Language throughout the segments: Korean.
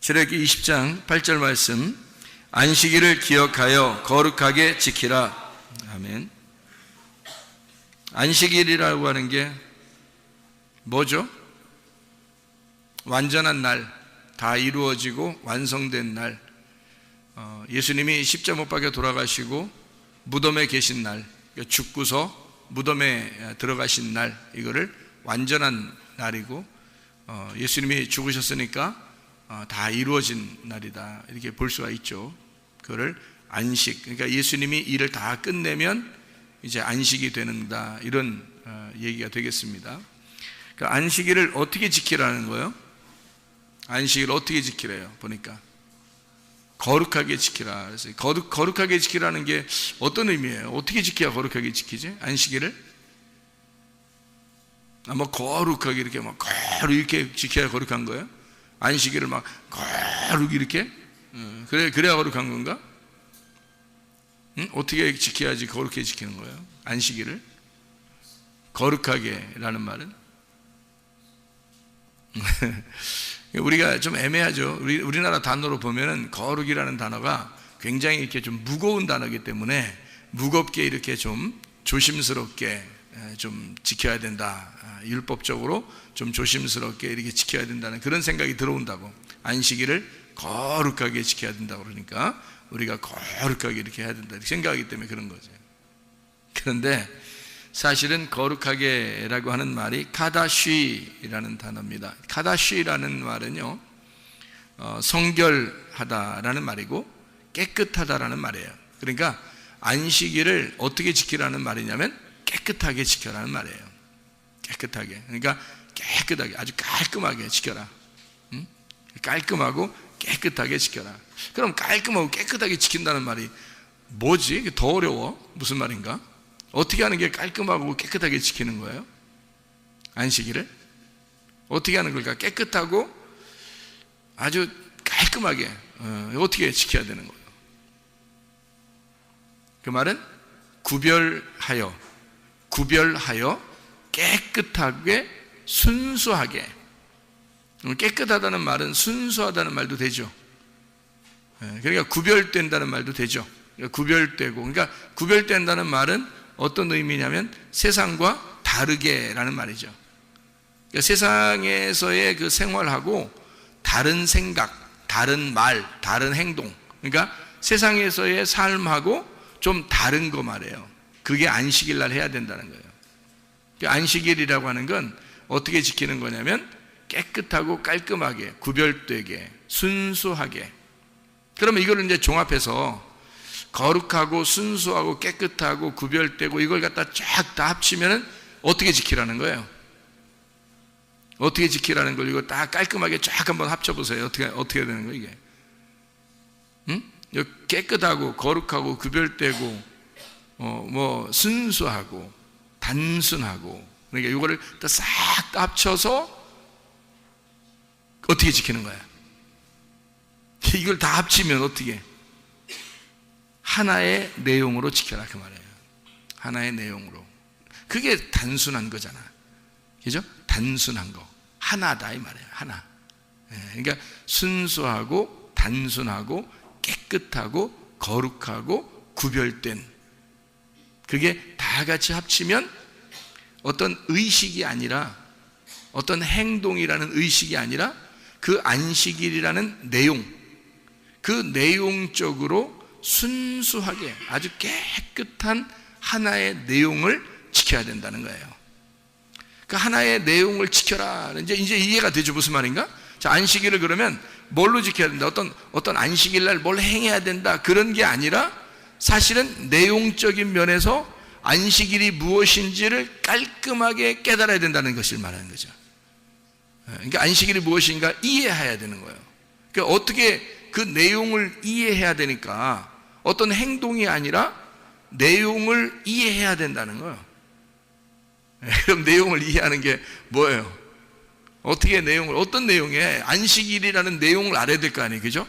출애굽기 20장 8절 말씀, 안식일을 기억하여 거룩하게 지키라. 아멘. 안식일이라고 하는 게 뭐죠? 완전한 날, 다 이루어지고 완성된 날, 예수님이 십자가 못 박혀 돌아가시고 무덤에 계신 날, 죽고서 무덤에 들어가신 날, 이거를 완전한 날이고, 예수님이 죽으셨으니까 다 이루어진 날이다, 이렇게 볼 수가 있죠. 그거를 안식, 그러니까 예수님이 일을 다 끝내면 이제 안식이 되는다, 이런 얘기가 되겠습니다. 그러니까 안식일을 어떻게 지키라는 거예요? 안식일을 어떻게 지키래요? 보니까 거룩하게 지키라. 그래서 거룩하게 지키라는 게 어떤 의미예요? 어떻게 지켜야 거룩하게 지키지? 안식일을? 뭐 거룩하게 이렇게 막 이렇게 지켜야 거룩한 거예요? 안식일을 막 거룩 이렇게? 그래야 거룩한 건가? 어떻게 지켜야지 거룩하게 지키는 거예요? 안식일을? 거룩하게라는 말은? 우리가 좀 애매하죠. 우리나라 단어로 보면은 거룩이라는 단어가 굉장히 이렇게 좀 무거운 단어이기 때문에 무겁게 이렇게 좀 조심스럽게 좀 지켜야 된다. 율법적으로 좀 조심스럽게 이렇게 지켜야 된다는 그런 생각이 들어온다고. 안식일을 거룩하게 지켜야 된다고 그러니까 우리가 거룩하게 이렇게 해야 된다 이렇게 생각하기 때문에 그런 거죠. 그런데 사실은 거룩하게라고 하는 말이 카다쉬라는 단어입니다. 카다쉬라는 말은요, 성결하다라는 말이고 깨끗하다라는 말이에요. 그러니까 안식일을 어떻게 지키라는 말이냐면 깨끗하게 지켜라는 말이에요. 깨끗하게. 그러니까 깨끗하게, 아주 깔끔하게 지켜라. 깔끔하고 깨끗하게 지켜라. 그럼 깔끔하고 깨끗하게 지킨다는 말이 뭐지? 더 어려워. 무슨 말인가? 어떻게 하는 게 깔끔하고 깨끗하게 지키는 거예요? 안식일을? 어떻게 하는 걸까? 깨끗하고 아주 깔끔하게 어떻게 지켜야 되는 거예요? 그 말은 구별하여 깨끗하게 순수하게. 깨끗하다는 말은 순수하다는 말도 되죠. 그러니까 구별된다는 말도 되죠. 구별되고, 그러니까 구별된다는 말은 어떤 의미냐면 세상과 다르게라는 말이죠. 그러니까 세상에서의 그 생활하고 다른 생각, 다른 말, 다른 행동, 그러니까 세상에서의 삶하고 좀 다른 거 말이에요. 그게 안식일 날 해야 된다는 거예요. 그러니까 안식일이라고 하는 건 어떻게 지키는 거냐면 깨끗하고 깔끔하게, 구별되게, 순수하게. 그러면 이걸 이제 종합해서 거룩하고 순수하고 깨끗하고 구별되고 이걸 갖다 쫙 다 합치면은 어떻게 지키라는 거예요? 어떻게 지키라는 걸 이거 다 깔끔하게 쫙 한번 합쳐보세요. 어떻게 되는 거예요, 이게? 깨끗하고 거룩하고 구별되고 뭐 순수하고 단순하고 그러니까 이거를 싹 다 합쳐서 어떻게 지키는 거야? 이걸 다 합치면 어떻게? 하나의 내용으로 지켜라 그 말이에요. 하나의 내용으로. 그게 단순한 거잖아. 그죠? 단순한 거. 하나다 이 말이에요. 하나. 그러니까 순수하고 단순하고 깨끗하고 거룩하고 구별된, 그게 다 같이 합치면 어떤 의식이 아니라, 어떤 행동이라는 의식이 아니라 그 안식일이라는 내용, 그 내용적으로 순수하게 아주 깨끗한 하나의 내용을 지켜야 된다는 거예요. 그 하나의 내용을 지켜라. 이제 이해가 되죠? 무슨 말인가? 자, 안식일을 그러면 뭘로 지켜야 된다? 어떤 안식일 날 뭘 행해야 된다. 그런 게 아니라 사실은 내용적인 면에서 안식일이 무엇인지를 깔끔하게 깨달아야 된다는 것을 말하는 거죠. 그러니까 안식일이 무엇인가 이해해야 되는 거예요. 그러니까 어떻게 그 내용을 이해해야 되니까 어떤 행동이 아니라 내용을 이해해야 된다는 거예요. 그럼 내용을 이해하는 게 뭐예요? 어떻게 내용을, 어떤 내용에 안식일이라는 내용을 알아야 될 거 아니에요, 그죠?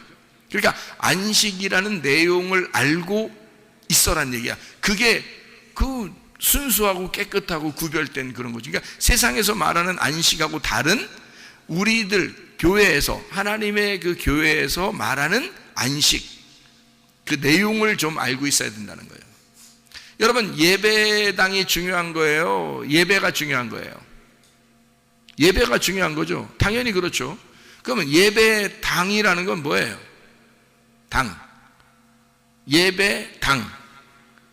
그러니까 안식이라는 내용을 알고 있어란 얘기야. 그게 그 순수하고 깨끗하고 구별된 그런 거죠. 그러니까 세상에서 말하는 안식하고 다른 우리들 교회에서, 하나님의 그 교회에서 말하는 안식, 그 내용을 좀 알고 있어야 된다는 거예요. 여러분, 예배당이 중요한 거예요? 예배가 중요한 거예요? 예배가 중요한 거죠. 당연히 그렇죠. 그러면 예배당이라는 건 뭐예요? 당. 예배당.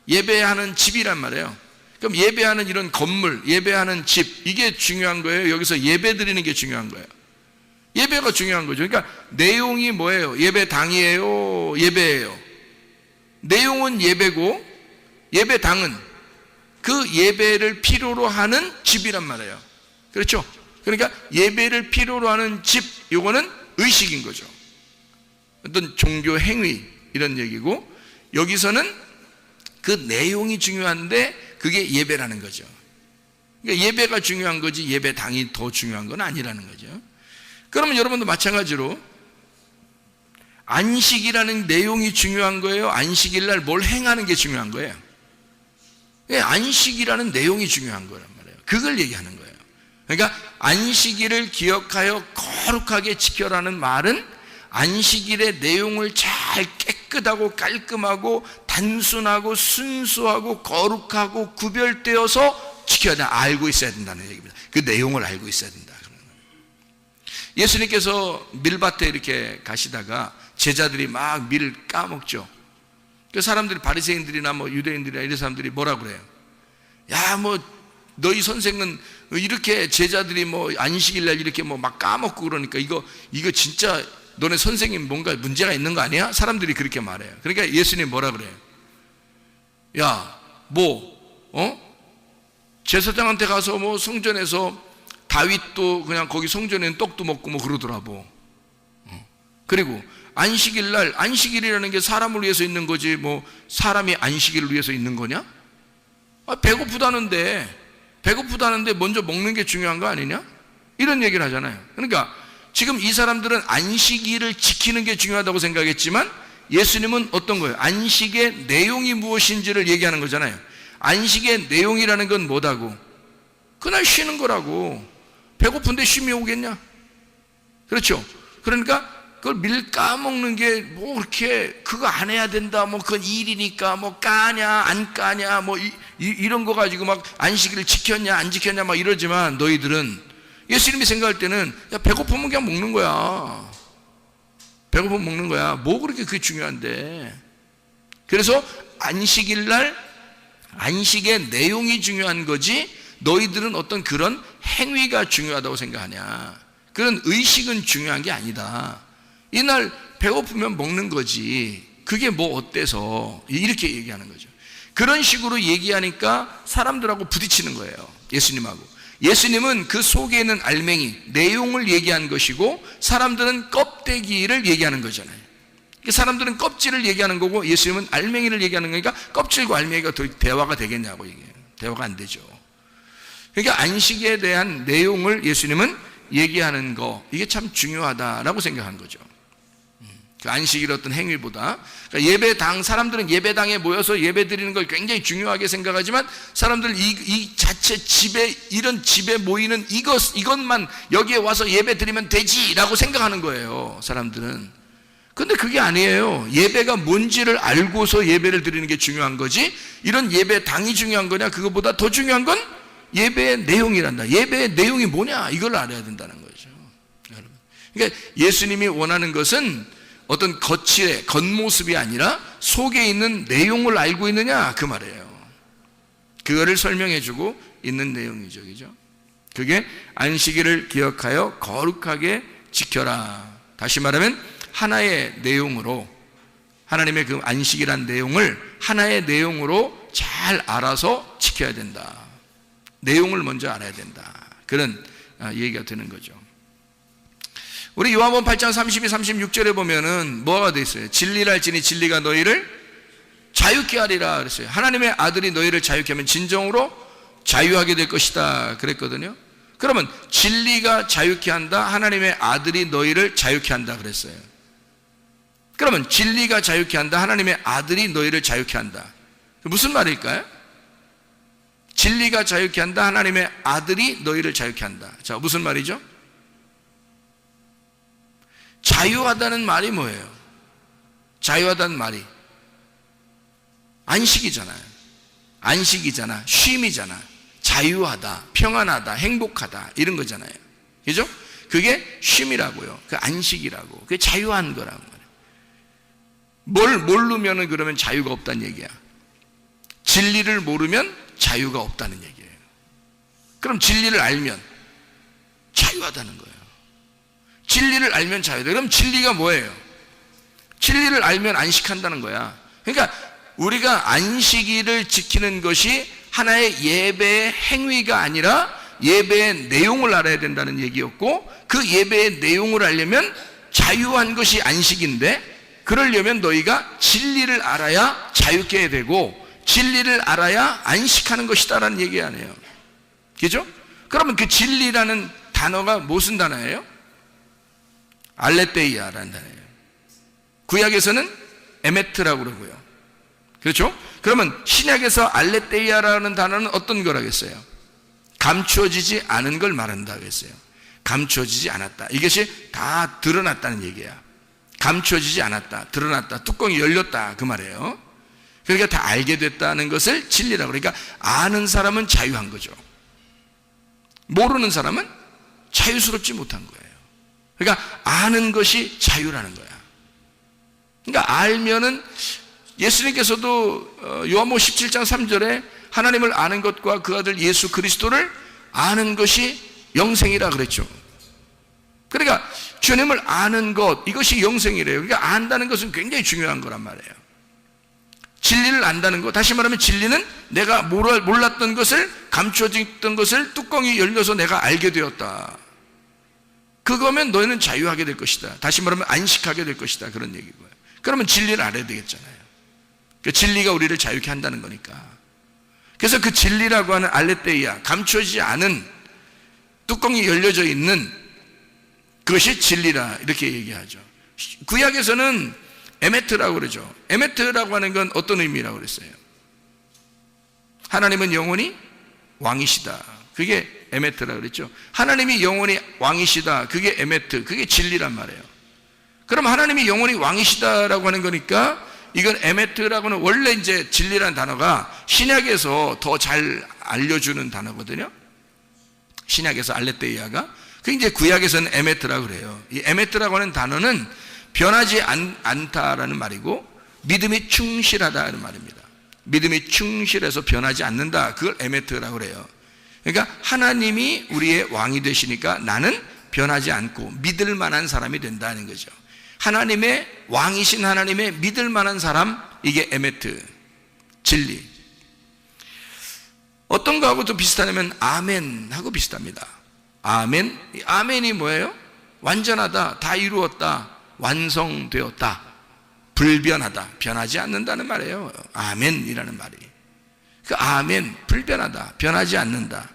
예배하는 집이란 말이에요. 그럼 예배하는 이런 건물, 예배하는 집, 이게 중요한 거예요? 여기서 예배 드리는 게 중요한 거예요? 예배가 중요한 거죠. 그러니까 내용이 뭐예요? 예배당이에요? 예배예요? 내용은 예배고 예배당은 그 예배를 필요로 하는 집이란 말이에요. 그렇죠? 그러니까 예배를 필요로 하는 집, 이거는 의식인 거죠. 어떤 종교 행위 이런 얘기고, 여기서는 그 내용이 중요한데 그게 예배라는 거죠. 그러니까 예배가 중요한 거지 예배당이 더 중요한 건 아니라는 거죠. 그러면 여러분도 마찬가지로 안식이라는 내용이 중요한 거예요? 안식일 날 뭘 행하는 게 중요한 거예요? 안식이라는 내용이 중요한 거란 말이에요. 그걸 얘기하는 거예요. 그러니까 안식일을 기억하여 거룩하게 지켜라는 말은 안식일의 내용을 잘 깨끗하고 깔끔하고 단순하고 순수하고 거룩하고 구별되어서 지켜야 된다. 알고 있어야 된다는 얘기입니다. 그 내용을 알고 있어야 된다. 예수님께서 밀밭에 이렇게 가시다가 제자들이 막 밀을 까먹죠. 그 사람들이, 바리새인들이나 뭐 유대인들이나 이런 사람들이 뭐라 그래요? 야, 뭐 너희 선생은 이렇게 제자들이 뭐 안식일날 이렇게 뭐 막 까먹고 그러니까 이거 진짜 너네 선생님 뭔가 문제가 있는 거 아니야? 사람들이 그렇게 말해요. 그러니까 예수님 뭐라 그래요? 야, 제사장한테 가서 뭐 성전에서 다윗도 그냥 거기 성전에는 떡도 먹고 뭐 그러더라고. 그리고 안식일날, 안식일이라는 게 사람을 위해서 있는 거지 뭐 사람이 안식일을 위해서 있는 거냐? 배고프다는데 먼저 먹는 게 중요한 거 아니냐? 이런 얘기를 하잖아요. 그러니까 지금 이 사람들은 안식일을 지키는 게 중요하다고 생각했지만 예수님은 어떤 거예요? 안식의 내용이 무엇인지를 얘기하는 거잖아요. 안식의 내용이라는 건 뭐다고? 그날 쉬는 거라고. 배고픈데 쉼이 오겠냐? 그렇죠? 그러니까 그걸 밀 까먹는 게 뭐 그렇게 그거 안 해야 된다, 뭐 그건 일이니까 뭐 까냐 안 까냐 뭐 이런 거 가지고 막 안식일을 지켰냐 안 지켰냐 막 이러지만, 너희들은, 예수님이 생각할 때는 야, 배고프면 그냥 먹는 거야. 배고프면 먹는 거야. 뭐 그렇게 그게 중요한데. 그래서 안식일 날 안식의 내용이 중요한 거지 너희들은 어떤 그런 행위가 중요하다고 생각하냐, 그런 의식은 중요한 게 아니다. 이날 배고프면 먹는 거지 그게 뭐 어때서, 이렇게 얘기하는 거죠. 그런 식으로 얘기하니까 사람들하고 부딪히는 거예요. 예수님하고. 예수님은 그 속에 있는 알맹이, 내용을 얘기한 것이고 사람들은 껍데기를 얘기하는 거잖아요. 사람들은 껍질을 얘기하는 거고 예수님은 알맹이를 얘기하는 거니까 껍질과 알맹이가 대화가 되겠냐고 얘기해요. 대화가 안 되죠. 그러니까 안식에 대한 내용을 예수님은 얘기하는 거, 이게 참 중요하다라고 생각한 거죠. 그 안식일 어떤 행위보다. 그러니까 예배당, 사람들은 예배당에 모여서 예배 드리는 걸 굉장히 중요하게 생각하지만 사람들 이 자체 집에, 이런 집에 모이는 이것만 여기에 와서 예배 드리면 되지라고 생각하는 거예요, 사람들은. 근데 그게 아니에요. 예배가 뭔지를 알고서 예배를 드리는 게 중요한 거지, 이런 예배당이 중요한 거냐, 그것보다 더 중요한 건 예배의 내용이란다. 예배의 내용이 뭐냐, 이걸 알아야 된다는 거죠, 여러분. 그러니까 예수님이 원하는 것은 어떤 겉모습이 아니라 속에 있는 내용을 알고 있느냐, 그 말이에요. 그거를 설명해 주고 있는 내용이죠, 그죠? 그게 안식일을 기억하여 거룩하게 지켜라. 다시 말하면 하나의 내용으로, 하나님의 그 안식이란 내용을 하나의 내용으로 잘 알아서 지켜야 된다. 내용을 먼저 알아야 된다. 그런 얘기가 되는 거죠. 우리 요한복음 8장 32, 36절에 보면은 뭐가 돼 있어요? 진리를 알지니 진리가 너희를 자유케 하리라 그랬어요. 하나님의 아들이 너희를 자유케 하면 진정으로 자유하게 될 것이다 그랬거든요. 그러면 진리가 자유케 한다, 하나님의 아들이 너희를 자유케 한다 그랬어요. 그러면 진리가 자유케 한다, 하나님의 아들이 너희를 자유케 한다. 무슨 말일까요? 진리가 자유케 한다, 하나님의 아들이 너희를 자유케 한다. 자, 무슨 말이죠? 자유하다는 말이 뭐예요? 자유하다는 말이 안식이잖아요. 안식이잖아, 쉼이잖아. 자유하다, 평안하다, 행복하다, 이런 거잖아요. 그죠? 그게 쉼이라고요. 그 안식이라고. 그게 자유한 거라고 말이에요. 뭘 모르면 그러면 자유가 없다는 얘기야. 진리를 모르면 자유가 없다는 얘기예요. 그럼 진리를 알면 자유하다는 거예요. 진리를 알면 자유다. 그럼 진리가 뭐예요? 진리를 알면 안식한다는 거야. 그러니까 우리가 안식일을 지키는 것이 하나의 예배의 행위가 아니라 예배의 내용을 알아야 된다는 얘기였고, 그 예배의 내용을 알려면 자유한 것이 안식인데, 그러려면 너희가 진리를 알아야 자유케 되고 진리를 알아야 안식하는 것이다라는 얘기 아니에요. 그죠? 그러면 그 진리라는 단어가 무슨 단어예요? 알레테이아라는 단어예요. 구약에서는 에메트라고 그러고요. 그렇죠? 그러면 신약에서 알레테이아라는 단어는 어떤 거라겠어요? 감추어지지 않은 걸 말한다고 했어요. 감추어지지 않았다. 이것이 다 드러났다는 얘기야. 감추어지지 않았다, 드러났다, 뚜껑이 열렸다, 그 말이에요. 그러니까 다 알게 됐다는 것을 진리라고. 그러니까 아는 사람은 자유한 거죠. 모르는 사람은 자유스럽지 못한 거예요. 그러니까 아는 것이 자유라는 거야. 그러니까 알면은, 예수님께서도 요한복음 17장 3절에 하나님을 아는 것과 그 아들 예수 그리스도를 아는 것이 영생이라 그랬죠. 그러니까 주님을 아는 것, 이것이 영생이래요. 그러니까 안다는 것은 굉장히 중요한 거란 말이에요. 진리를 안다는 것, 다시 말하면 진리는 내가 몰랐던 것을, 감춰졌던 것을 뚜껑이 열려서 내가 알게 되었다. 그거면 너희는 자유하게 될 것이다. 다시 말하면 안식하게 될 것이다, 그런 얘기고요. 그러면 진리를 알아야 되겠잖아요. 그 진리가 우리를 자유케 한다는 거니까. 그래서 그 진리라고 하는 알레테이아, 감춰지지 않은, 뚜껑이 열려져 있는 그것이 진리라, 이렇게 얘기하죠. 구약에서는 에메트라고 그러죠. 에메트라고 하는 건 어떤 의미라고 그랬어요? 하나님은 영원히 왕이시다. 그게 에메트라고 그랬죠. 하나님이 영원히 왕이시다. 그게 에메트, 그게 진리란 말이에요. 그럼 하나님이 영원히 왕이시다라고 하는 거니까, 이건 에메트라고는 원래 이제 진리라는 단어가 신약에서 더 잘 알려주는 단어거든요. 신약에서 알레테이아가. 그 이제 구약에서는 에메트라고 그래요. 이 에메트라고 하는 단어는 변하지 않다라는 말이고, 믿음이 충실하다는 말입니다. 믿음이 충실해서 변하지 않는다. 그걸 에메트라고 그래요. 그러니까 하나님이 우리의 왕이 되시니까 나는 변하지 않고 믿을 만한 사람이 된다는 거죠. 하나님의 왕이신 하나님의 믿을 만한 사람, 이게 에메트, 진리. 어떤 거하고도 비슷하냐면 아멘하고 비슷합니다. 아멘. 아멘이 뭐예요? 완전하다, 다 이루었다, 완성되었다, 불변하다, 변하지 않는다는 말이에요. 아멘이라는 말이. 그 아멘, 불변하다, 변하지 않는다,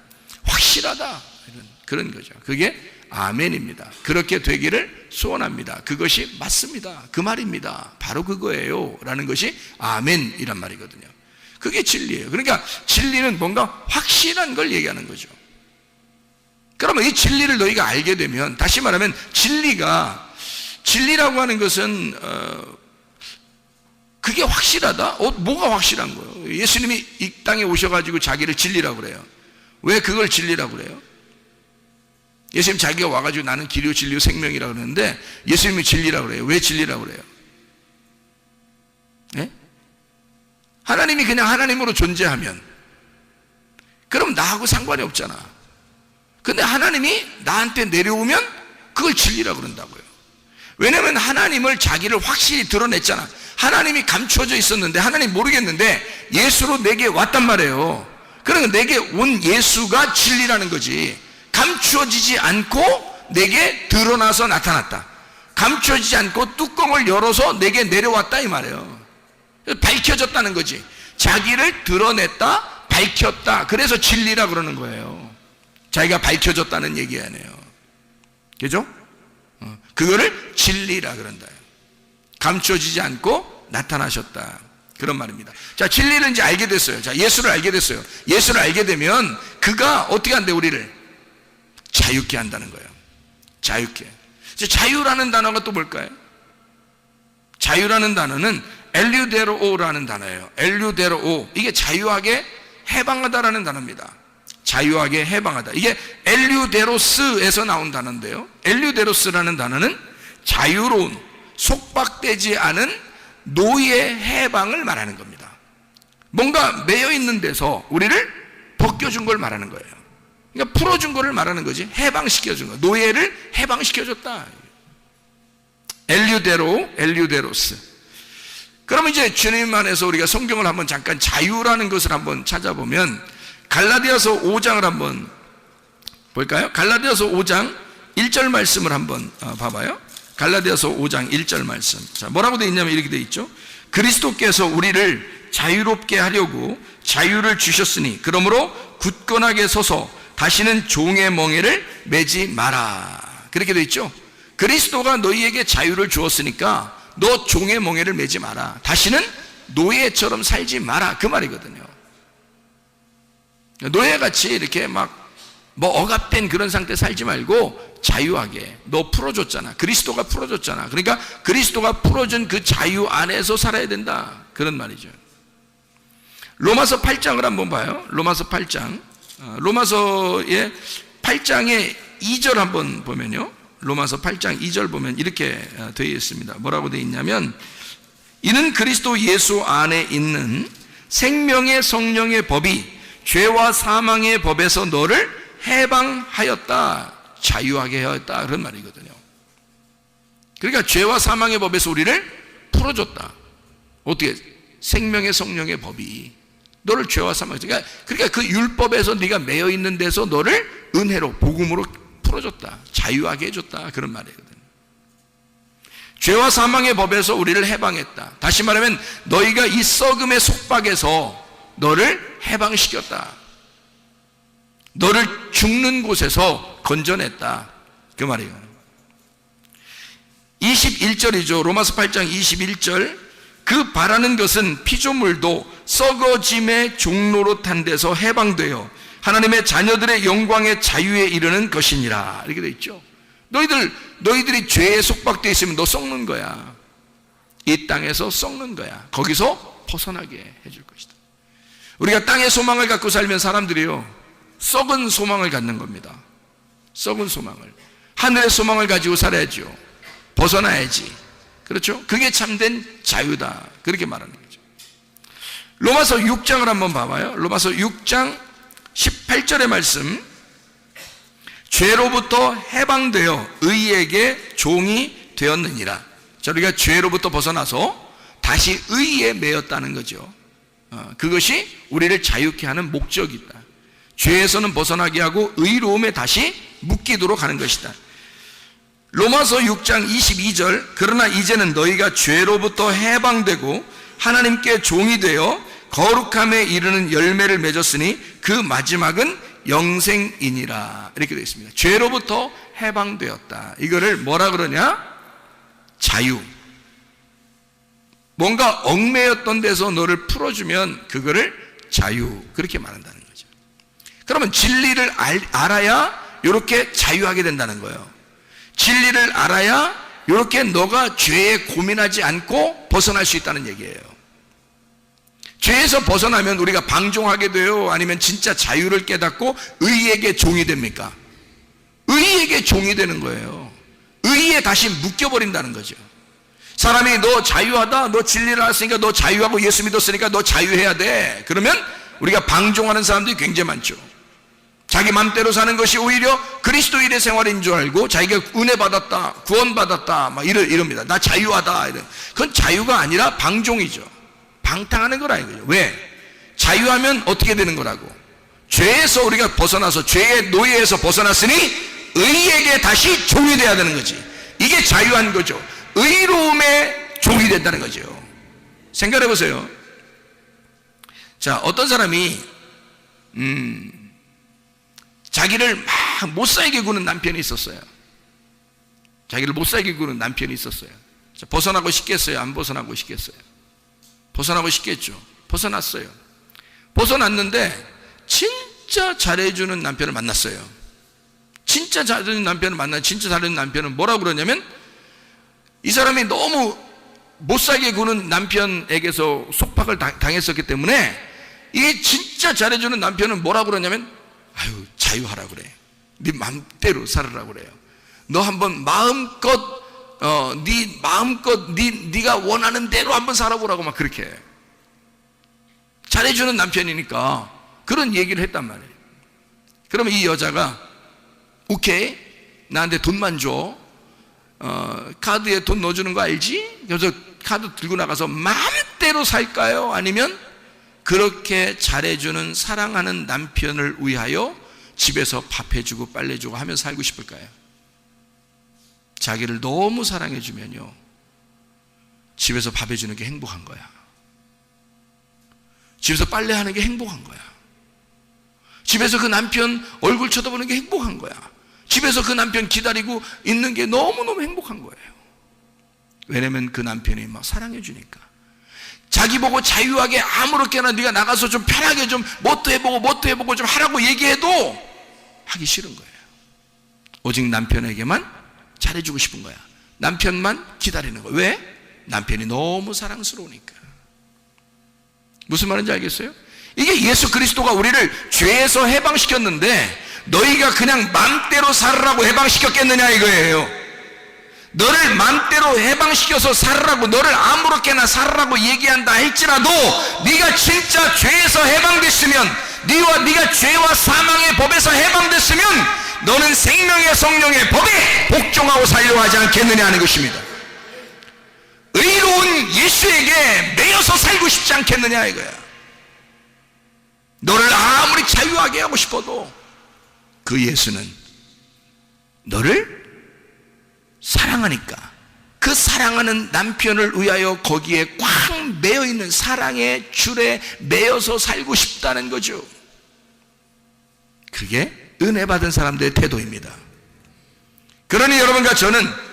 확실하다, 이런 그런 거죠. 그게 아멘입니다. 그렇게 되기를 소원합니다. 그것이 맞습니다. 그 말입니다. 바로 그거예요 라는 것이 아멘이란 말이거든요. 그게 진리예요. 그러니까 진리는 뭔가 확실한 걸 얘기하는 거죠. 그러면 이 진리를 너희가 알게 되면, 다시 말하면 진리라고 하는 것은 그게 확실하다? 뭐가 확실한 거예요? 예수님이 이 땅에 오셔가지고 자기를 진리라고 그래요. 왜 그걸 진리라고 그래요? 예수님 자기가 와가지고 나는 길이요 진리요 생명이라고 그러는데 예수님이 진리라고 그래요. 왜 진리라고 그래요? 네? 하나님이 그냥 하나님으로 존재하면 그럼 나하고 상관이 없잖아. 근데 하나님이 나한테 내려오면 그걸 진리라고 그런다고요. 왜냐하면 하나님을 자기를 확실히 드러냈잖아. 하나님이 감추어져 있었는데 하나님 모르겠는데 예수로 내게 왔단 말이에요. 그러니까 내게 온 예수가 진리라는 거지. 감추어지지 않고 내게 드러나서 나타났다. 감추어지지 않고 뚜껑을 열어서 내게 내려왔다 이 말이에요. 밝혀졌다는 거지. 자기를 드러냈다, 밝혔다. 그래서 진리라 그러는 거예요. 자기가 밝혀졌다는 얘기 아니에요. 그죠? 그거를 진리라 그런다. 감추어지지 않고 나타나셨다. 그런 말입니다. 자, 진리를 이제 알게 됐어요. 자, 예수를 알게 됐어요. 예수를 알게 되면 그가 어떻게 한대? 우리를 자유케 한다는 거예요. 자유케. 자유라는 단어가 또 뭘까요? 자유라는 단어는 엘류데로오라는 단어예요. 엘류데로오. 이게 자유하게 해방하다라는 단어입니다. 자유하게 해방하다. 이게 엘류데로스에서 나온 단어인데요. 엘류데로스라는 단어는 자유로운, 속박되지 않은 노예 해방을 말하는 겁니다. 뭔가 매여 있는 데서 우리를 벗겨준 걸 말하는 거예요. 그러니까 풀어준 거를 말하는 거지. 해방시켜준 거. 노예를 해방시켜줬다. 엘류데로스. 그러면 이제 주님 안에서 우리가 성경을 한번 잠깐 자유라는 것을 한번 찾아보면 갈라디아서 5장을 한번 볼까요? 갈라디아서 5장 1절 말씀을 한번 봐봐요. 갈라디아서 5장 1절 말씀. 자, 뭐라고 되어 있냐면 이렇게 되어 있죠. 그리스도께서 우리를 자유롭게 하려고 자유를 주셨으니 그러므로 굳건하게 서서 다시는 종의 멍에를 매지 마라. 그렇게 되어 있죠. 그리스도가 너희에게 자유를 주었으니까 너 종의 멍에를 매지 마라. 다시는 노예처럼 살지 마라. 그 말이거든요. 노예같이 이렇게 막 억압된 그런 상태 살지 말고 자유하게. 너 풀어줬잖아. 그리스도가 풀어줬잖아. 그러니까 그리스도가 풀어준 그 자유 안에서 살아야 된다. 그런 말이죠. 로마서 8장을 한번 봐요. 로마서 8장. 로마서의 8장의 2절 한번 보면요. 로마서 8장 2절 보면 이렇게 되어 있습니다. 뭐라고 되어 있냐면 이는 그리스도 예수 안에 있는 생명의 성령의 법이 죄와 사망의 법에서 너를 해방하였다. 자유하게 하였다. 그런 말이거든요. 그러니까 죄와 사망의 법에서 우리를 풀어줬다. 어떻게? 생명의 성령의 법이 너를 죄와 사망, 그러니까 그 율법에서 네가 매여 있는 데서 너를 은혜로 복음으로 풀어줬다. 자유하게 해줬다. 그런 말이거든요. 죄와 사망의 법에서 우리를 해방했다. 다시 말하면 너희가 이 썩음의 속박에서 너를 해방시켰다. 너를 죽는 곳에서 건져냈다. 그 말이에요. 21절이죠. 로마서 8장 21절. 그 바라는 것은 피조물도 썩어짐의 종로로 탄 데서 해방되어 하나님의 자녀들의 영광의 자유에 이르는 것이니라. 이렇게 돼 있죠. 너희들이 죄에 속박되어 있으면 너 썩는 거야. 이 땅에서 썩는 거야. 거기서 벗어나게 해줄 것이다. 우리가 땅의 소망을 갖고 살면 사람들이요, 썩은 소망을 갖는 겁니다. 썩은 소망을. 하늘의 소망을 가지고 살아야죠. 벗어나야지. 그렇죠? 그게 참된 자유다. 그렇게 말하는 거죠. 로마서 6장을 한번 봐봐요. 로마서 6장 18절의 말씀. 죄로부터 해방되어 의에게 종이 되었느니라. 자, 우리가 죄로부터 벗어나서 다시 의에 매였다는 거죠. 그것이 우리를 자유케 하는 목적이다. 죄에서는 벗어나게 하고 의로움에 다시 묶이도록 하는 것이다. 로마서 6장 22절. 그러나 이제는 너희가 죄로부터 해방되고 하나님께 종이 되어 거룩함에 이르는 열매를 맺었으니 그 마지막은 영생이니라 이렇게 되어 있습니다. 죄로부터 해방되었다. 이거를 뭐라 그러냐? 자유. 뭔가 얽매였던 데서 너를 풀어주면 그거를 자유, 그렇게 말한다는 거죠. 그러면 진리를 알아야 이렇게 자유하게 된다는 거예요. 진리를 알아야 이렇게 너가 죄에 고민하지 않고 벗어날 수 있다는 얘기예요. 죄에서 벗어나면 우리가 방종하게 돼요? 아니면 진짜 자유를 깨닫고 의에게 종이 됩니까? 의에게 종이 되는 거예요. 의에 다시 묶여버린다는 거죠. 사람이 너 자유하다, 너 진리를 알았으니까 너 자유하고 예수 믿었으니까 너 자유해야 돼. 그러면 우리가 방종하는 사람들이 굉장히 많죠. 자기 맘대로 사는 것이 오히려 그리스도인의 생활인 줄 알고 자기가 은혜 받았다, 구원 받았다 막 이럽니다. 나 자유하다. 그건 자유가 아니라 방종이죠. 방탕하는 거라 이거죠. 왜? 자유하면 어떻게 되는 거라고? 죄에서 우리가 벗어나서 죄의 노예에서 벗어났으니 의에게 다시 종이 돼야 되는 거지. 이게 자유한 거죠. 의로움의 종이 된다는 거죠. 생각해 보세요. 자, 어떤 사람이 자기를 막 못 살게 구는 남편이 있었어요. 자기를 못 살게 구는 남편이 있었어요. 자, 벗어나고 싶겠어요? 안 벗어나고 싶겠어요? 벗어나고 싶겠죠. 벗어났어요. 벗어났는데 진짜 잘해주는 남편을 만났어요. 진짜 잘해주는 남편을 만나. 진짜 잘해주는 남편은 뭐라고 그러냐면, 이 사람이 너무 못 살게 구는 남편에게서 속박을 당했었기 때문에 이게 진짜 잘해주는 남편은 뭐라고 그러냐면, 아유, 자유하라 그래. 네 마음대로 살아라 그래요. 너 한번 마음껏 네가 원하는 대로 한번 살아보라고 막 그렇게 해. 잘해주는 남편이니까 그런 얘기를 했단 말이에요. 그러면 이 여자가 오케이, 나한테 돈만 줘. 카드에 돈 넣어주는 거 알지? 그래서 카드 들고 나가서 마음대로 살까요? 아니면 그렇게 잘해주는 사랑하는 남편을 위하여 집에서 밥 해주고 빨래주고 하며 살고 싶을까요? 자기를 너무 사랑해주면요, 집에서 밥 해주는 게 행복한 거야. 집에서 빨래하는 게 행복한 거야. 집에서 그 남편 얼굴 쳐다보는 게 행복한 거야. 집에서 그 남편 기다리고 있는 게 너무너무 행복한 거예요. 왜냐면 그 남편이 막 사랑해주니까. 자기 보고 자유하게 아무렇게나 네가 나가서 좀 편하게 좀 뭣도 해보고 좀 하라고 얘기해도 하기 싫은 거예요. 오직 남편에게만 잘해주고 싶은 거야. 남편만 기다리는 거야. 왜? 남편이 너무 사랑스러우니까. 무슨 말인지 알겠어요? 이게 예수 그리스도가 우리를 죄에서 해방시켰는데 너희가 그냥 맘대로 살으라고 해방시켰겠느냐 이거예요. 너를 맘대로 해방시켜서 살으라고, 너를 아무렇게나 살으라고 얘기한다 할지라도 네가 진짜 죄에서 해방됐으면, 네가 죄와 사망의 법에서 해방됐으면 너는 생명의 성령의 법에 복종하고 살려고 하지 않겠느냐 하는 것입니다. 의로운 예수에게 매여서 살고 싶지 않겠느냐 이거야. 너를 아무리 자유하게 하고 싶어도 그 예수는 너를 사랑하니까 그 사랑하는 남편을 위하여 거기에 꽉 매여있는 사랑의 줄에 매여서 살고 싶다는 거죠. 그게 은혜 받은 사람들의 태도입니다. 그러니 여러분과 저는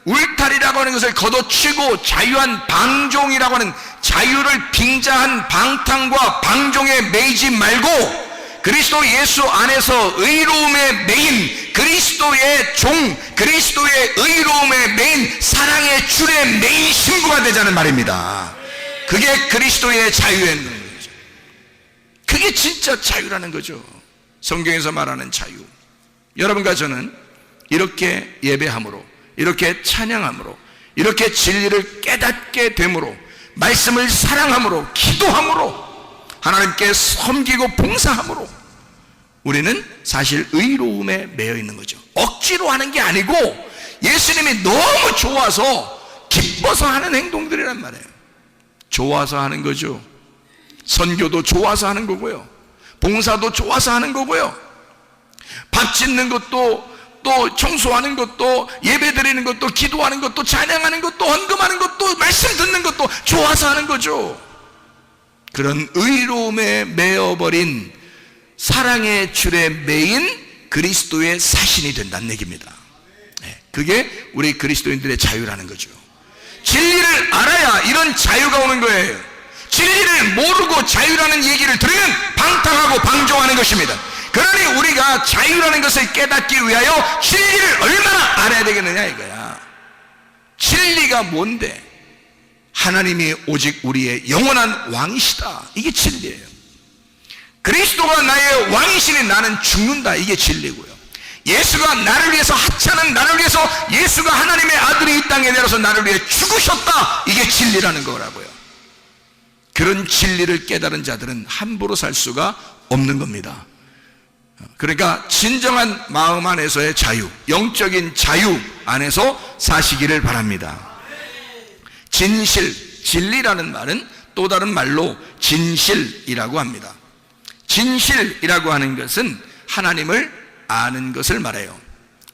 울타리라고 하는 것을 걷어치고 자유한 방종이라고 하는 자유를 빙자한 방탕과 방종에 매이지 말고 그리스도 예수 안에서 의로움에 매인 그리스도의 종, 그리스도의 의로움에 매인 사랑의 줄에 매인 신부가 되자는 말입니다. 그게 그리스도의 자유의 능력이죠. 그게 진짜 자유라는 거죠. 성경에서 말하는 자유. 여러분과 저는 이렇게 예배함으로, 이렇게 찬양함으로, 이렇게 진리를 깨닫게 됨으로, 말씀을 사랑함으로, 기도함으로, 하나님께 섬기고 봉사함으로 우리는 사실 의로움에 매여 있는 거죠. 억지로 하는 게 아니고 예수님이 너무 좋아서 기뻐서 하는 행동들이란 말이에요. 좋아서 하는 거죠. 선교도 좋아서 하는 거고요, 봉사도 좋아서 하는 거고요, 밥 짓는 것도, 또 청소하는 것도, 예배 드리는 것도, 기도하는 것도, 찬양하는 것도, 헌금하는 것도, 말씀 듣는 것도 좋아서 하는 거죠. 그런 의로움에 매여버린 사랑의 줄에 매인 그리스도의 사신이 된다는 얘기입니다. 그게 우리 그리스도인들의 자유라는 거죠. 진리를 알아야 이런 자유가 오는 거예요. 진리를 모르고 자유라는 얘기를 들으면 방탕하고 방종하는 것입니다. 그러니 우리가 자유라는 것을 깨닫기 위하여 진리를 얼마나 알아야 되겠느냐 이거야. 진리가 뭔데? 하나님이 오직 우리의 영원한 왕이시다. 이게 진리예요. 그리스도가 나의 왕이시니 나는 죽는다. 이게 진리고요. 예수가 나를 위해서, 하찮은 나를 위해서 예수가 하나님의 아들이 이 땅에 내려서 나를 위해 죽으셨다. 이게 진리라는 거라고요. 그런 진리를 깨달은 자들은 함부로 살 수가 없는 겁니다. 그러니까 진정한 마음 안에서의 자유, 영적인 자유 안에서 사시기를 바랍니다. 진실, 진리라는 말은 또 다른 말로 진실이라고 합니다. 진실이라고 하는 것은 하나님을 아는 것을 말해요.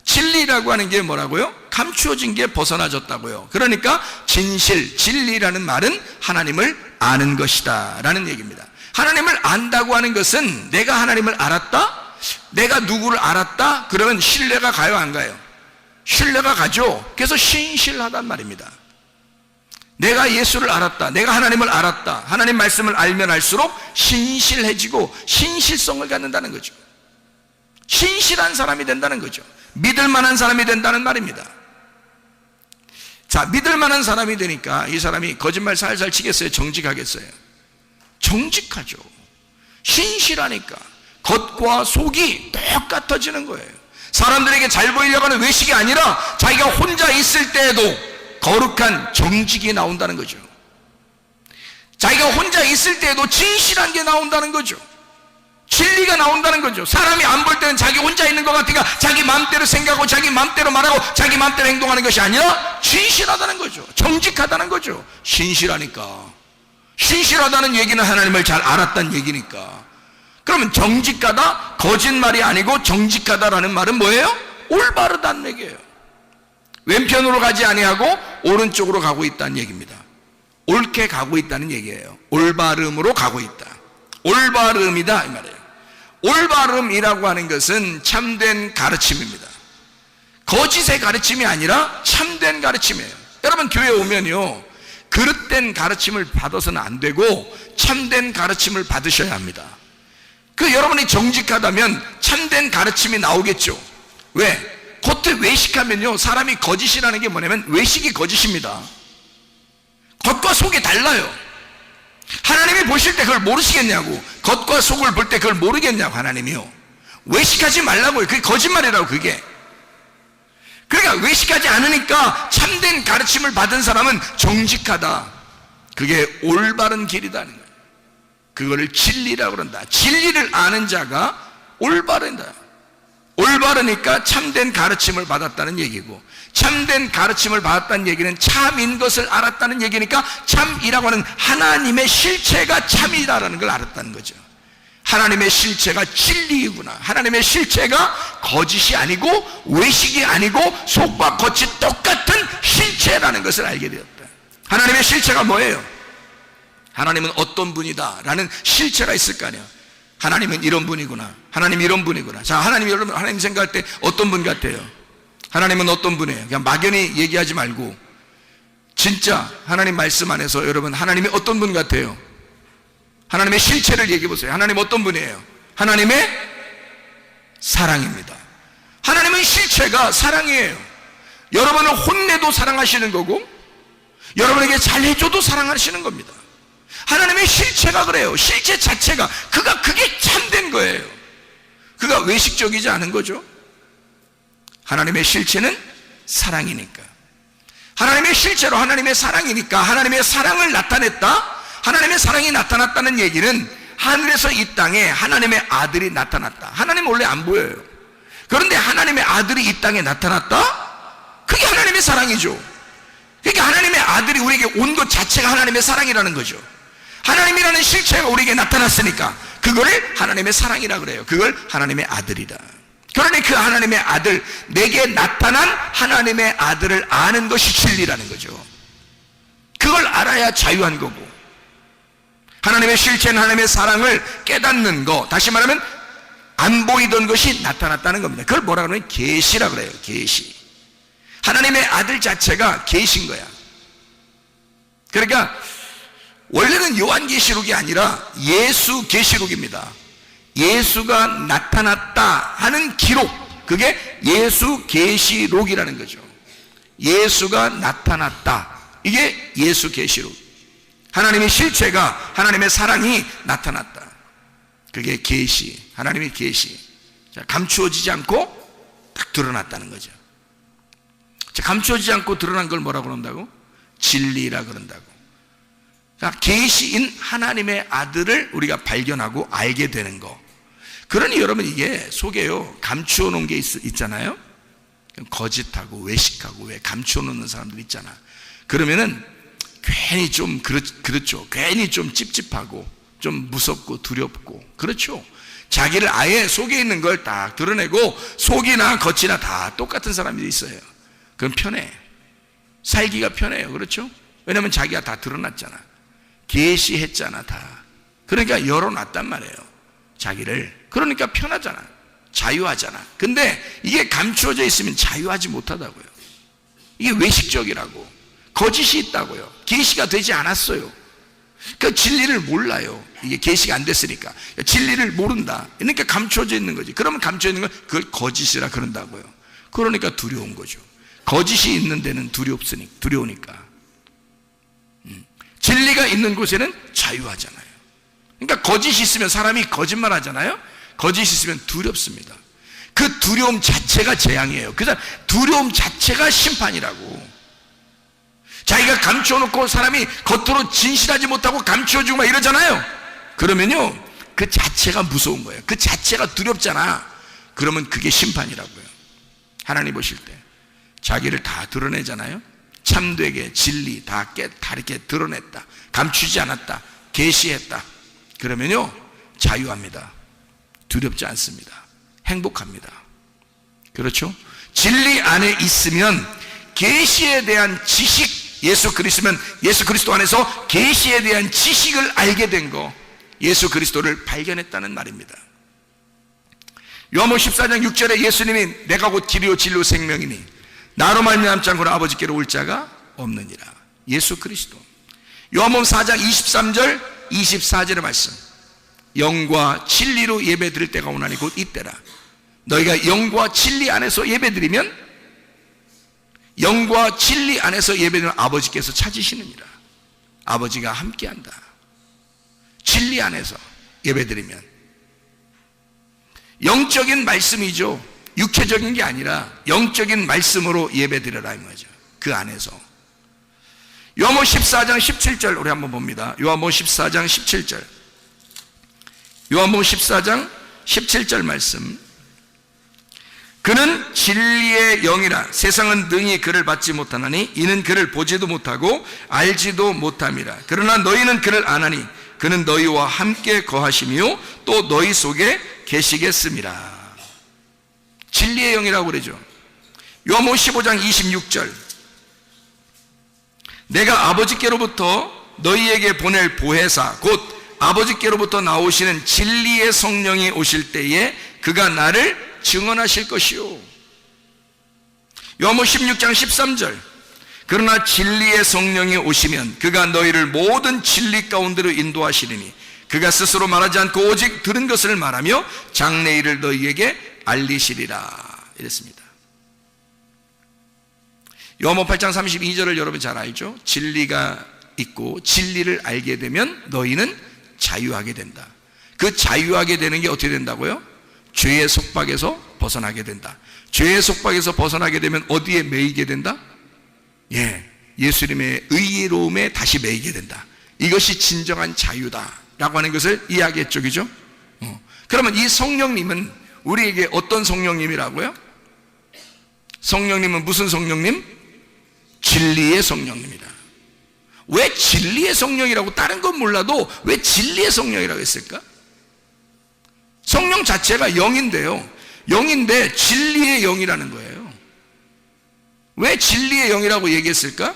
진리라고 하는 게 뭐라고요? 감추어진 게 벗어나졌다고요. 그러니까 진실, 진리라는 말은 하나님을 아는 것이다 라는 얘기입니다. 하나님을 안다고 하는 것은 내가 하나님을 알았다? 내가 누구를 알았다? 그러면 신뢰가 가요, 안 가요? 신뢰가 가죠. 그래서 신실하단 말입니다. 내가 예수를 알았다, 내가 하나님을 알았다, 하나님 말씀을 알면 알수록 신실해지고 신실성을 갖는다는 거죠. 신실한 사람이 된다는 거죠. 믿을 만한 사람이 된다는 말입니다. 자, 믿을 만한 사람이 되니까 이 사람이 거짓말 살살 치겠어요? 정직하겠어요? 정직하죠. 신실하니까 겉과 속이 똑같아지는 거예요. 사람들에게 잘 보이려고 하는 외식이 아니라 자기가 혼자 있을 때에도 거룩한 정직이 나온다는 거죠. 자기가 혼자 있을 때에도 진실한 게 나온다는 거죠. 진리가 나온다는 거죠. 사람이 안 볼 때는 자기 혼자 있는 것 같으니까 자기 마음대로 생각하고 자기 마음대로 말하고 자기 마음대로 행동하는 것이 아니라 진실하다는 거죠. 정직하다는 거죠. 신실하니까. 신실하다는 얘기는 하나님을 잘 알았다는 얘기니까. 그러면 정직하다, 거짓말이 아니고 정직하다라는 말은 뭐예요? 올바르다는 얘기예요. 왼편으로 가지 아니하고 오른쪽으로 가고 있다는 얘기입니다. 옳게 가고 있다는 얘기예요. 올바름으로 가고 있다. 올바름이다 이 말이에요. 올바름이라고 하는 것은 참된 가르침입니다. 거짓의 가르침이 아니라 참된 가르침이에요. 여러분 교회 오면요, 그릇된 가르침을 받아서는 안 되고 참된 가르침을 받으셔야 합니다. 여러분이 정직하다면 참된 가르침이 나오겠죠. 왜? 겉에 외식하면요, 사람이 거짓이라는 게 뭐냐면 외식이 거짓입니다. 겉과 속이 달라요. 하나님이 보실 때 그걸 모르시겠냐고. 겉과 속을 볼 때 그걸 모르겠냐고. 하나님이요, 외식하지 말라고요. 그게 거짓말이라고. 그게 그러니까 외식하지 않으니까 참된 가르침을 받은 사람은 정직하다, 그게 올바른 길이다는 거예요. 그거를 진리라고 그런다. 진리를 아는 자가 올바른다. 올바르니까 참된 가르침을 받았다는 얘기고, 참된 가르침을 받았다는 얘기는 참인 것을 알았다는 얘기니까 참이라고 하는 하나님의 실체가 참이라는 걸 알았다는 거죠. 하나님의 실체가 진리이구나. 하나님의 실체가 거짓이 아니고 외식이 아니고 속과 겉이 똑같은 실체라는 것을 알게 되었다. 하나님의 실체가 뭐예요? 하나님은 어떤 분이다 라는 실체가 있을 거 아니야. 하나님은 이런 분이구나, 하나님 이런 분이구나. 자, 하나님, 여러분 하나님 생각할 때 어떤 분 같아요? 하나님은 어떤 분이에요? 그냥 막연히 얘기하지 말고 진짜 하나님 말씀 안에서 여러분 하나님이 어떤 분 같아요? 하나님의 실체를 얘기해 보세요. 하나님 어떤 분이에요? 하나님의 사랑입니다. 하나님은 실체가 사랑이에요. 여러분을 혼내도 사랑하시는 거고 여러분에게 잘해줘도 사랑하시는 겁니다. 하나님의 실체가 그래요. 실체 자체가 그게 참된 거예요. 그가 외식적이지 않은 거죠. 하나님의 실체는 사랑이니까, 하나님의 실체로 하나님의 사랑이니까 하나님의 사랑을 나타냈다. 하나님의 사랑이 나타났다는 얘기는 하늘에서 이 땅에 하나님의 아들이 나타났다. 하나님 원래 안 보여요. 그런데 하나님의 아들이 이 땅에 나타났다? 그게 하나님의 사랑이죠. 그러니까 하나님의 아들이 우리에게 온 것 자체가 하나님의 사랑이라는 거죠. 하나님이라는 실체가 우리에게 나타났으니까 그거를 하나님의 사랑이라 그래요. 그걸 하나님의 아들이다. 그러니 그 하나님의 아들, 내게 나타난 하나님의 아들을 아는 것이 진리라는 거죠. 그걸 알아야 자유한 거고, 하나님의 실체는 하나님의 사랑을 깨닫는 거, 다시 말하면 안 보이던 것이 나타났다는 겁니다. 그걸 뭐라 그러면 계시라 그래요. 계시. 하나님의 아들 자체가 계신 거야. 그러니까 원래는 요한계시록이 아니라 예수 계시록입니다. 예수가 나타났다 하는 기록, 그게 예수 계시록이라는 거죠. 예수가 나타났다, 이게 예수 계시록. 하나님의 실체가, 하나님의 사랑이 나타났다, 그게 계시. 하나님의 계시. 감추어지지 않고 딱 드러났다는 거죠. 감추어지지 않고 드러난 걸 뭐라고 그런다고? 진리라 그런다고. 계시인 하나님의 아들을 우리가 발견하고 알게 되는 거. 그러니 여러분, 이게 속에요 감추어 놓은 게 있잖아요. 거짓하고 외식하고 왜 감추어 놓는 사람들 있잖아. 그러면은 괜히 좀 그렇죠. 괜히 좀 찝찝하고 좀 무섭고 두렵고, 그렇죠. 자기를 아예 속에 있는 걸 딱 드러내고 속이나 겉이나 다 똑같은 사람들이 있어요. 그럼 편해. 살기가 편해요. 그렇죠? 왜냐하면 자기가 다 드러났잖아. 계시했잖아 다. 그러니까 열어놨단 말이에요, 자기를. 그러니까 편하잖아. 자유하잖아. 근데 이게 감추어져 있으면 자유하지 못하다고요. 이게 외식적이라고, 거짓이 있다고요. 계시가 되지 않았어요. 그 진리를 몰라요. 이게 계시가 안 됐으니까 진리를 모른다. 그러니까 감춰져 있는 거지. 그러면 감춰 있는 건 그걸 거짓이라 그런다고요. 그러니까 두려운 거죠. 거짓이 있는 데는 두려우니까. 진리가 있는 곳에는 자유하잖아요. 그러니까 거짓이 있으면 사람이 거짓말 하잖아요. 거짓이 있으면 두렵습니다. 그 두려움 자체가 재앙이에요. 그래서 두려움 자체가 심판이라고. 자기가 감춰놓고 사람이 겉으로 진실하지 못하고 감춰주고 막 이러잖아요. 그러면요, 그 자체가 무서운 거예요. 그 자체가 두렵잖아. 그러면 그게 심판이라고요. 하나님 보실 때 자기를 다 드러내잖아요. 참되게 진리 다 이렇게 드러냈다, 감추지 않았다, 계시했다. 그러면요, 자유합니다. 두렵지 않습니다. 행복합니다. 그렇죠? 진리 안에 있으면 계시에 대한 지식, 예수 그리스도면 예수 그리스도 안에서 계시에 대한 지식을 알게 된 거, 예수 그리스도를 발견했다는 말입니다. 요한복음 14장 6절에 예수님이 내가 곧 길이요 진리요 생명이니 나로 말미암지 않고는 아버지께로 올 자가 없느니라. 예수 그리스도. 요한복음 4장 23절 24절의 말씀, 영과 진리로 예배 드릴 때가 오나니 곧 이때라. 너희가 영과 진리 안에서 예배 드리면, 영과 진리 안에서 예배드리면 아버지께서 찾으시느니라. 아버지가 함께한다. 진리 안에서 예배드리면. 영적인 말씀이죠. 육체적인 게 아니라 영적인 말씀으로 예배드려라 이 말이죠. 그 안에서. 요한복음 14장 17절 우리 한번 봅니다. 요한복음 14장 17절. 요한복음 14장 17절 말씀. 그는 진리의 영이라. 세상은 능히 그를 받지 못하나니 이는 그를 보지도 못하고 알지도 못함이라. 그러나 너희는 그를 아나니 그는 너희와 함께 거하시며 또 너희 속에 계시겠습니다. 진리의 영이라고 그러죠. 요한복음 15장 26절. 내가 아버지께로부터 너희에게 보낼 보혜사 곧 아버지께로부터 나오시는 진리의 성령이 오실 때에 그가 나를 증언하실 것이요. 요한복음 16장 13절. 그러나 진리의 성령이 오시면 그가 너희를 모든 진리 가운데로 인도하시리니 그가 스스로 말하지 않고 오직 들은 것을 말하며 장래일을 너희에게 알리시리라. 이랬습니다. 요한복음 8장 32절을 여러분 잘 알죠? 진리가 있고 진리를 알게 되면 너희는 자유하게 된다. 그 자유하게 되는 게 어떻게 된다고요? 죄의 속박에서 벗어나게 된다. 죄의 속박에서 벗어나게 되면 어디에 매이게 된다? 예수님의 의로움에 다시 매이게 된다. 이것이 진정한 자유다라고 하는 것을 이야기했죠. 그죠? 그러면 이 성령님은 우리에게 어떤 성령님이라고요? 성령님은 무슨 성령님? 진리의 성령님이다. 왜 진리의 성령이라고, 다른 건 몰라도 왜 진리의 성령이라고 했을까? 성령 자체가 영인데요, 영인데 진리의 영이라는 거예요. 왜 진리의 영이라고 얘기했을까?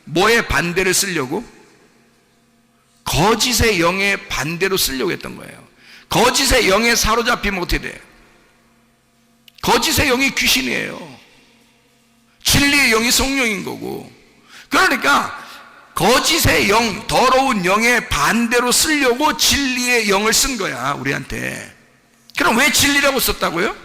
뭐의 반대를 쓰려고? 거짓의 영의 반대로 쓰려고 했던 거예요. 거짓의 영에 사로잡히면 어떻게 돼? 거짓의 영이 귀신이에요. 진리의 영이 성령인 거고. 그러니까 거짓의 영, 더러운 영의 반대로 쓰려고 진리의 영을 쓴 거야, 우리한테. 그럼 왜 진리라고 썼다고요?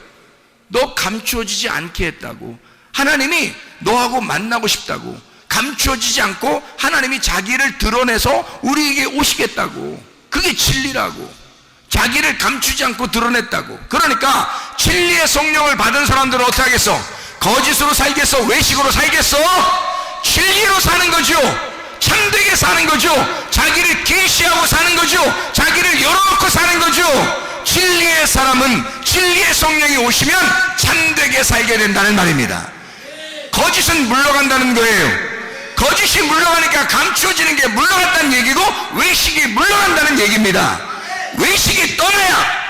너 감추어지지 않게 했다고. 하나님이 너하고 만나고 싶다고. 감추어지지 않고 하나님이 자기를 드러내서 우리에게 오시겠다고. 그게 진리라고. 자기를 감추지 않고 드러냈다고. 그러니까 진리의 성령을 받은 사람들은 어떻게 하겠어? 거짓으로 살겠어? 외식으로 살겠어? 진리로 사는 거죠. 참되게 사는 거죠. 자기를 계시하고 사는 거죠. 자기를 열어놓고 사는 거죠. 진리의 사람은 진리의 성령이 오시면 참되게 살게 된다는 말입니다. 거짓은 물러간다는 거예요. 거짓이 물러가니까 감추어지는 게 물러간다는 얘기고, 외식이 물러간다는 얘기입니다. 외식이 떠나야,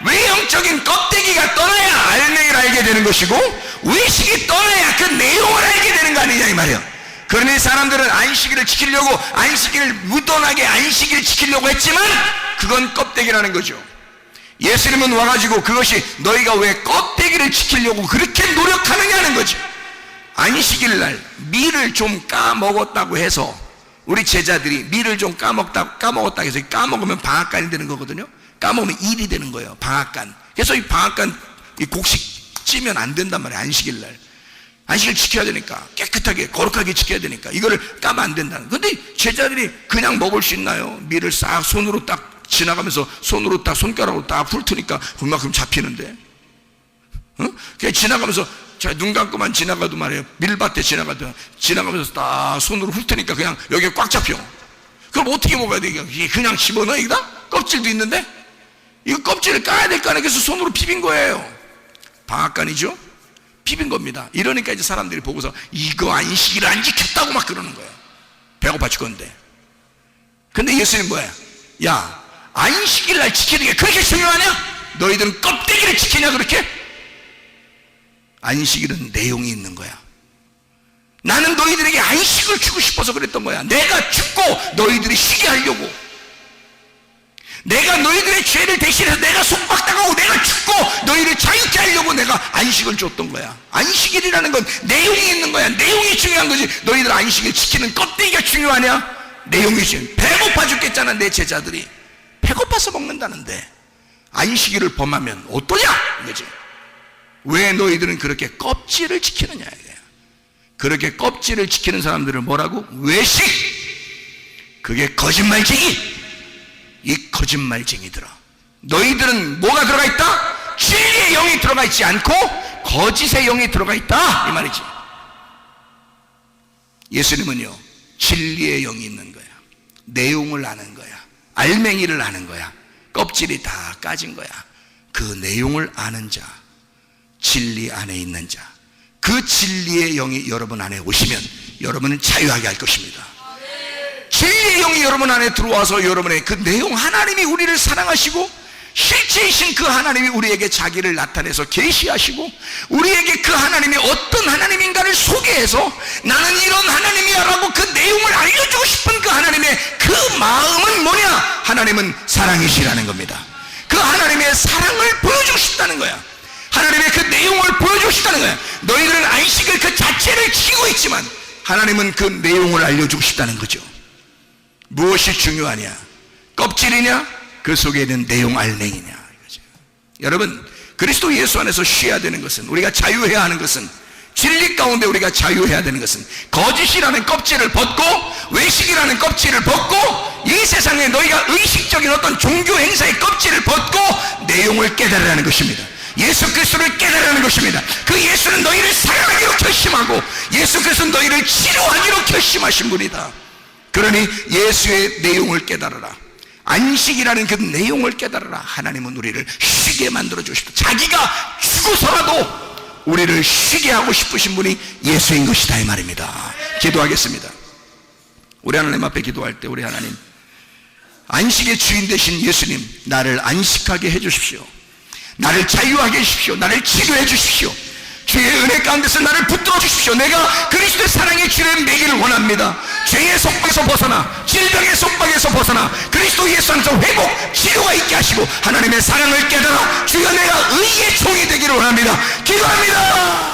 외형적인 껍데기가 떠나야 알맹이를 알게 되는 것이고, 외식이 떠나야 그 내용을 알게 되는 거 아니냐 이 말이에요. 그러니 사람들은 안식일을 지키려고, 안식일을 무던하게 안식일을 지키려고 했지만 그건 껍데기라는 거죠. 예수님은 와가지고 그것이 너희가 왜 껍데기를 지키려고 그렇게 노력하느냐는 거죠. 안식일날 밀을 좀 까먹었다고 해서, 우리 제자들이 밀을 좀 까먹었다고 해서, 까먹으면 방앗간이 되는 거거든요. 까먹으면 일이 되는 거예요, 방앗간. 그래서 이 방앗간, 이 곡식 찌면 안 된단 말이에요. 안식일날 안식일 지켜야 되니까, 깨끗하게 거룩하게 지켜야 되니까 이거를 까면 안 된다는. 근데 제자들이 그냥 먹을 수 있나요? 밀을 싹 손으로 딱 지나가면서 손으로 딱 손가락으로 딱 훑으니까 그만큼 잡히는데, 그냥 지나가면서 눈 감고만 지나가도 말이에요, 밀밭에 지나가면서 딱 손으로 훑으니까 그냥 여기에 꽉 잡혀. 그럼 어떻게 먹어야 돼? 이게 그냥 집어넣어? 여기다? 껍질도 있는데? 이거 껍질을 까야 될 거 아니에요. 그래서 손으로 비빈 거예요. 방앗간이죠? 비빈 겁니다. 이러니까 이제 사람들이 보고서 이거 안식일을 안 지켰다고 막 그러는 거예요. 배고파 죽겠는데. 근데 예수님 뭐야? 야, 안식일 날 지키는 게 그렇게 중요하냐? 너희들은 껍데기를 지키냐 그렇게? 안식일은 내용이 있는 거야. 나는 너희들에게 안식을 주고 싶어서 그랬던 거야. 내가 죽고 너희들이 쉬게 하려고. 내가 너희들의 죄를 대신해서 내가 속박당하고 내가 죽고 너희를 자유케 하려고 내가 안식을 줬던 거야. 안식일이라는 건 내용이 있는 거야. 내용이 중요한 거지. 너희들 안식일 지키는 껍데기가 중요하냐? 내용이 중요해. 배고파 죽겠잖아. 내 제자들이 배고파서 먹는다는데 안식일을 범하면 어떠냐 이거지. 왜 너희들은 그렇게 껍질을 지키느냐 이거야. 그렇게 껍질을 지키는 사람들은 뭐라고? 외식. 그게 거짓말쟁이. 이 거짓말쟁이들아, 너희들은 뭐가 들어가 있다? 진리의 영이 들어가 있지 않고 거짓의 영이 들어가 있다 이 말이지. 예수님은요, 진리의 영이 있는 거야. 내용을 아는 거야. 알맹이를 아는 거야. 껍질이 다 까진 거야. 그 내용을 아는 자, 진리 안에 있는 자, 그 진리의 영이 여러분 안에 오시면 여러분은 자유하게 할 것입니다. 진리의 영이 여러분 안에 들어와서 여러분의 그 내용, 하나님이 우리를 사랑하시고 실제이신 그 하나님이 우리에게 자기를 나타내서 계시하시고 우리에게 그 하나님이 어떤 하나님인가를 소개해서 나는 이런 하나님이야 라고 그 내용을 알려주고 싶은 그 하나님의 그 마음은 뭐냐? 하나님은 사랑이시라는 겁니다. 그 하나님의 사랑을 보여주고 싶다는 거야. 하나님의 그 내용을 보여주고 싶다는 거야. 너희들은 안식을 그 자체를 지키고 있지만 하나님은 그 내용을 알려주고 싶다는 거죠. 무엇이 중요하냐? 껍질이냐? 그 속에 있는 내용 알맹이냐 이거죠. 여러분, 그리스도 예수 안에서 쉬어야 되는 것은, 우리가 자유해야 하는 것은, 진리 가운데 우리가 자유해야 되는 것은 거짓이라는 껍질을 벗고 외식이라는 껍질을 벗고 이 세상에 너희가 의식적인 어떤 종교 행사의 껍질을 벗고 내용을 깨달으라는 것입니다. 예수 그리스도를 깨달으라는 것입니다. 그 예수는 너희를 사랑하기로 결심하고 예수 그리스도는 너희를 치료하기로 결심하신 분이다. 그러니 예수의 내용을 깨달아라. 안식이라는 그 내용을 깨달아라. 하나님은 우리를 쉬게 만들어주고 싶다. 자기가 죽어서라도 우리를 쉬게 하고 싶으신 분이 예수인 것이다 이 말입니다. 기도하겠습니다. 우리 하나님 앞에 기도할 때, 우리 하나님, 안식의 주인 되신 예수님, 나를 안식하게 해주십시오. 나를 자유하게 해주십시오. 나를 치료해 주십시오. 주의 은혜 가운데서 나를 붙들어 주십시오. 내가 그리스도의 사랑의 줄에 매기를 원합니다. 죄의 속박에서 벗어나, 질병의 속박에서 벗어나 그리스도 예수 안에서 회복, 치료가 있게 하시고 하나님의 사랑을 깨달아 주여 내가 의의 종이 되기를 원합니다. 기도합니다.